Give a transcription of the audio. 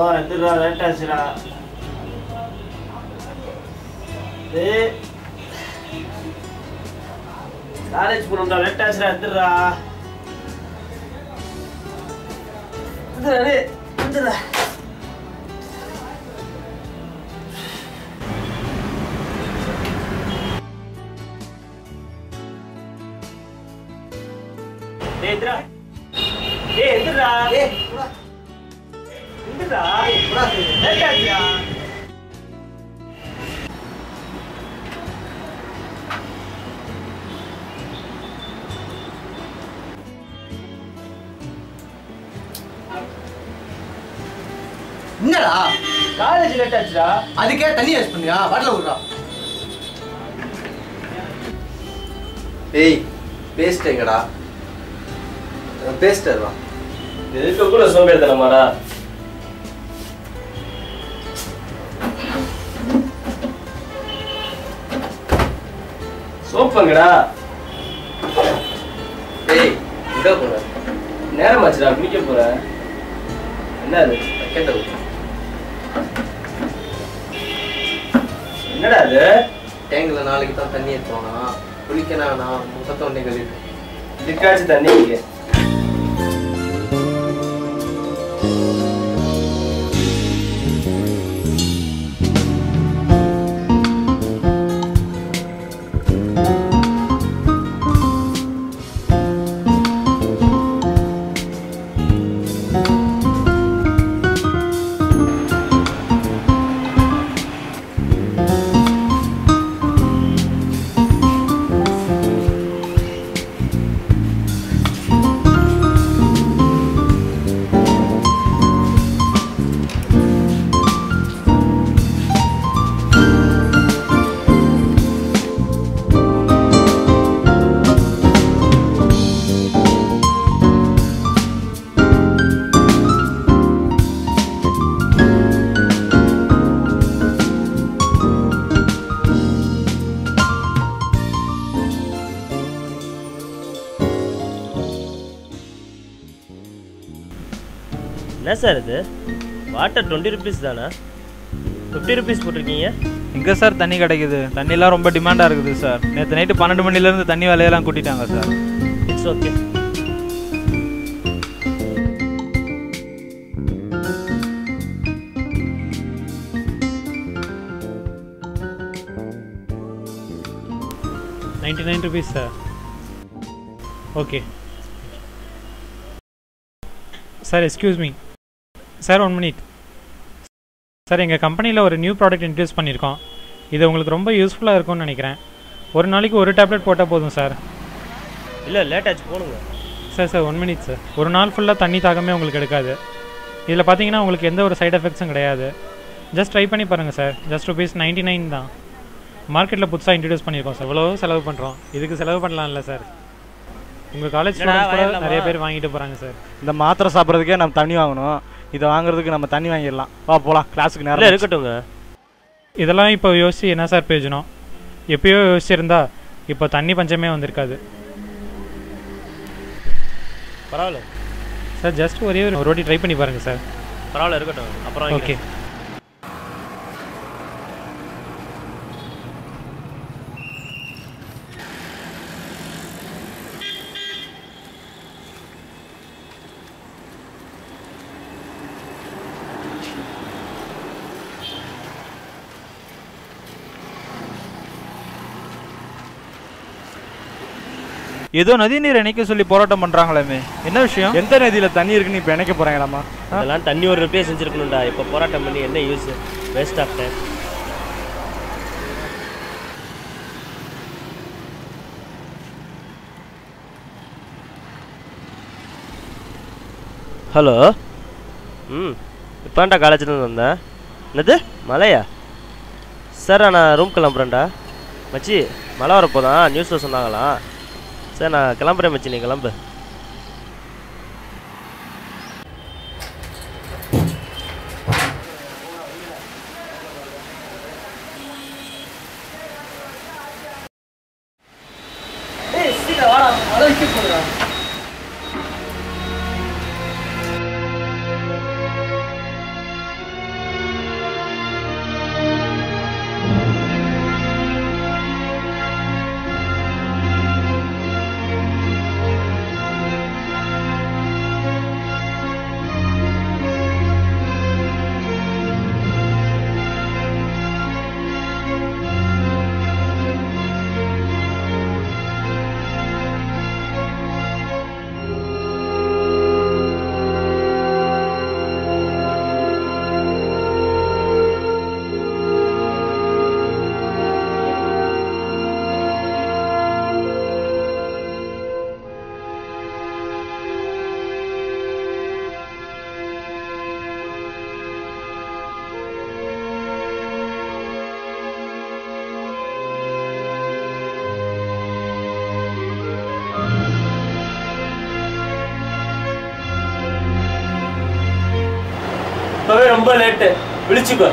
எந்திரா late ஆச்சுடா. College போகணும்டா, late ஆச்சுடா. எந்திரா எந்திரா. எந்திரா எந்திரா எந்திரா லேட் ஆச்சுடா. என்னடா காலேஜ் லேட் ஆச்சுடா. அதுக்கே தண்ணி வேஸ்ட் பண்ணியா? பாட்டில் விடுறா. ஏய் பேஸ்ட் எங்கடா? பேஸ்ட் வா. எதுக்கு கூட சோம்பேறித்தனமாடா? சோப்பங்கடா. ஏய் இதோ போற. நேரம் ஆச்சுடா, குளிக்க போறேன். என்ன அது? Second out. என்னடா அது? டேங்க்ல நாளைக்கு தான் தண்ணி ஏற்றுவானா, குளிக்கனா நான் முகத்தை ஒன்றே கழிட்டு இதுக்காச்சும் தண்ணி இங்கே. என்ன சார் இது? வாட்டர் 20 rupees தானே? 50 rupees போட்டிருக்கீங்க. எங்கே சார் தண்ணி கிடைக்குது? தண்ணிலாம் ரொம்ப டிமாண்டாக இருக்குது சார். நேற்று நைட்டு 12 மணிலேருந்து தண்ணி விலையெல்லாம் கூட்டிட்டாங்க sir. It's okay. ₹99 sir. Okay sir. Excuse me sir, 1 minute sir. எங்கள் கம்பெனியில் ஒரு நியூ ப்ராடக்ட் இன்ட்ரடியூஸ் பண்ணியிருக்கோம். இது உங்களுக்கு ரொம்ப யூஸ்ஃபுல்லாக இருக்கும்னு நினைக்கிறேன். ஒரு நாளைக்கு ஒரு டேப்லெட் போட்டால் போதும் சார். இல்லை லேட் ஆச்சு, போடுங்க சார். 1 minute sir. ஒரு நாள் ஃபுல்லாக தண்ணி தாகமே உங்களுக்கு எடுக்காது. இதில் பார்த்தீங்கன்னா உங்களுக்கு எந்த ஒரு சைட் எஃபெக்ட்ஸும் கிடையாது. ஜஸ்ட் ட்ரை பண்ணி பாருங்கள் சார். ஜஸ்ட் ₹99 தான். மார்க்கெட்டில் புதுசாக இன்ட்ரடியூஸ் பண்ணியிருக்கோம் சார். இவ்வளோ செலவு பண்ணுறோம், இதுக்கு செலவு பண்ணலாம்ல சார். உங்கள் காலேஜ் ஸ்டூடெண்ட்ஸ் கூட நிறைய பேர் வாங்கிட்டு போகிறாங்க சார். இந்த மாத்திரை சாப்பிட்றதுக்கே நம்ம தண்ணி வாங்கணும், இதை வாங்குறதுக்கு நம்ம தண்ணி வாங்கிடலாம். வா போகலாம், கிளாஸுக்கு நேரம் இருக்கட்டும்ங்க. இதெல்லாம் இப்போ யோசிச்சு என்ன சார் பிரயோஜனம்? எப்பயோ யோசிச்சிருந்தா இப்போ தண்ணி பஞ்சமே வந்திருக்காது. பரவாயில்ல சார். ஜஸ்ட் ஒரே ஒரு வாட்டி ட்ரை பண்ணி பாருங்கள் சார். பரவாயில்ல, இருக்கட்டும். அப்புறம் ஓகே. ஏதோ நதி நீர் இணைக்க சொல்லி போராட்டம் பண்றாங்களே, என்ன விஷயம்? எந்த நதியில தண்ணி இருக்குன்னு இப்ப இணைக்க போறாங்களாமா? அதெல்லாம் தண்ணி ஒரு ரிப்பேர் செஞ்சிருக்கணும்டா. இப்போ போராட்டம் பண்ணி என்ன use? Waste of time. Hello. இப்போண்டா காலேஜ்லேருந்து வந்தேன். என்னது மழையா? சார் நான் ரூம் கிளம்புறேன்டா. மச்சி மழை வரப்போதான் நியூஸில் சொன்னாங்களாம். சார் நான் கிளம்புறேன் மச்சி, நீ கிளம்பு. ரொம்ப லேட்டு விழிச்சுக்கோ